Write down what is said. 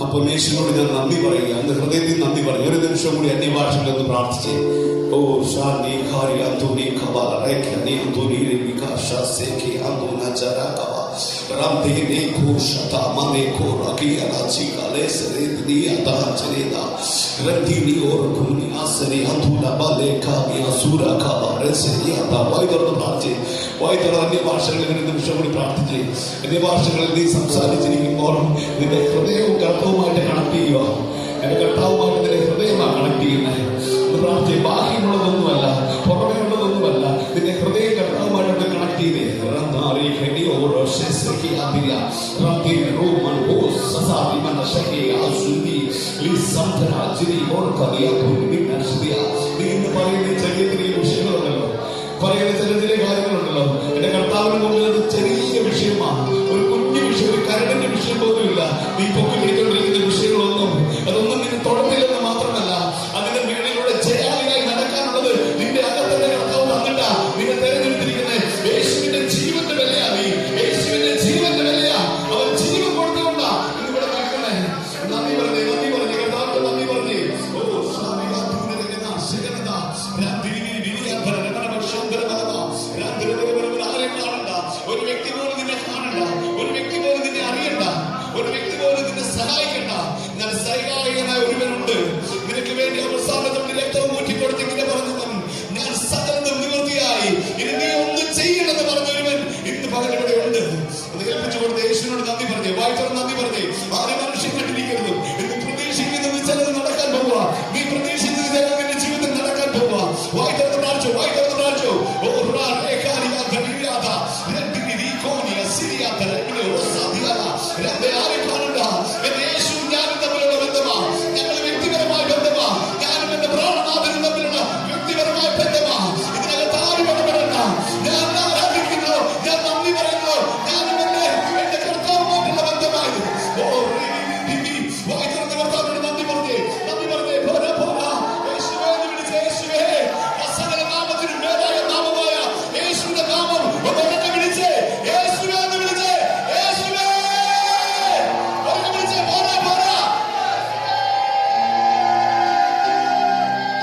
അപ്പം യേശുവിനോട് ഞാൻ നന്ദി പറയുക, അന്ന് ഹൃദയത്തിൽ നന്ദി പറയും. ഒരു നിമിഷം കൂടി അന്യഭാഷയിലൊന്ന് പ്രാർത്ഥിച്ചേ. ഓ ഷാനി ഖാരി അന്തുനി ഖബാ റൈഖനി അന്തുനി റിബികാഷ സേഖി അന്തുന ജറാഖബ റംദിനി ഖുഷത മനെ ഖുറഖി അലാചി ഖലേസരി ദിയാത ചരീദ റംദിനി ഓർകുനി അസരി അന്തുന ബലേഖ യാസുര ഖബ റസരി അത വൈദർന്ന് പ്രാർത്ഥിച്ചേ. വായിത്തറ അന്യഭാഷകളിൽ ഒരു നിമിഷം കൂടി പ്രാർത്ഥിച്ചേ. അന്യഭാഷകളിൽ നീ സംസാരിച്ചിരിക്കുമ്പോൾ നിന്റെ ഹൃദയവും കർത്താവുമായിട്ട് കണക്ട് ചെയ്യുക. എന്റെ കർത്താവുമായിട്ട് നിന്റെ ഹൃദയമാണ് കണക്ട് ചെയ്യുന്നത്. പ്രാർത്ഥിച്ച് ബാഹ്യമുള്ളതൊന്നുമല്ല, പുറമേ ഉള്ളതൊന്നുമല്ല, നിന്റെ ഹൃദയം കർത്താവുമായിട്ട് കണക്ട് ചെയ്തേ. നീ ഇന്ന് പറയുന്ന ചെറിയ ചെറിയ വിഷയങ്ങളുണ്ടല്ലോ, പറയുന്ന ചില ചില കാര്യങ്ങളുണ്ടല്ലോ, എന്റെ കർത്താവിന് മുമ്പിൽ അത് ചെറിയ വിഷയമാണ്. ഒരു കുഞ്ഞു വിഷയം, ഒരു കരടിന്റെ വിഷയം പോലുമില്ല. നീ പൊക്കി പിടിക്കൊണ്ടിരിക്കുന്ന വിഷയങ്ങളൊന്നും അതൊന്നും നിന്നെ തൊടത്തില്ലെന്ന് മാത്രമല്ല, അതിന്റെ വീടിലൂടെ ജയാളിയായി നടക്കാനുള്ളത് നിന്റെ അകത്തന്നെ കർത്താവ് തന്നിട്ടാ നിന്നെ തെരഞ്ഞെടുത്തിരിക്കുന്നത്. യേശുവിന്റെ ജീവന്റെ വിലയാ, നീ യേശുവിന്റെ ജീവന്റെ വിലയാ. അവൻ ജീവൻ കൊടുത്തുകൊണ്ടാ ഇവിടെ നിൽക്കണേ. നന്ദി പറഞ്ഞേ, നന്ദി പറഞ്ഞേ, കർത്താവിന്റെ നന്ദി പറഞ്ഞേ. ഓ ആരെ കാണണ്ട, ഒരു വ്യക്തി പോലും നിന്നെ കാണണ്ട, ഒരു വ്യക്തി പോലും നിന്നെ അറിയണ്ട, ഒരു വ്യക്തി പോലും നിന്നെ സഹായിക്കണ്ട. എന്നാൽ സഹായകനായ ഒരുവനുണ്ട് നിനക്ക് വേണ്ടി. അവസാനത്തെ രക്തവും ഊറ്റിക്കൊടുത്ത് ഇങ്ങനെ പറഞ്ഞവൻ, ഞാൻ സകലതും നിവൃത്തിയായി, ഇനി നീ ഒന്നും ചെയ്യണമെന്ന് പറഞ്ഞൊരുവൻ ഇന്ന് പകൽ ഇവിടെ ഉണ്ട്. അത് കേൾപ്പിച്ചു കൊടുത്ത് യേശുവിനോട് നന്ദി പറഞ്ഞേ. വായിച്ചോട് നന്ദി പറഞ്ഞേ.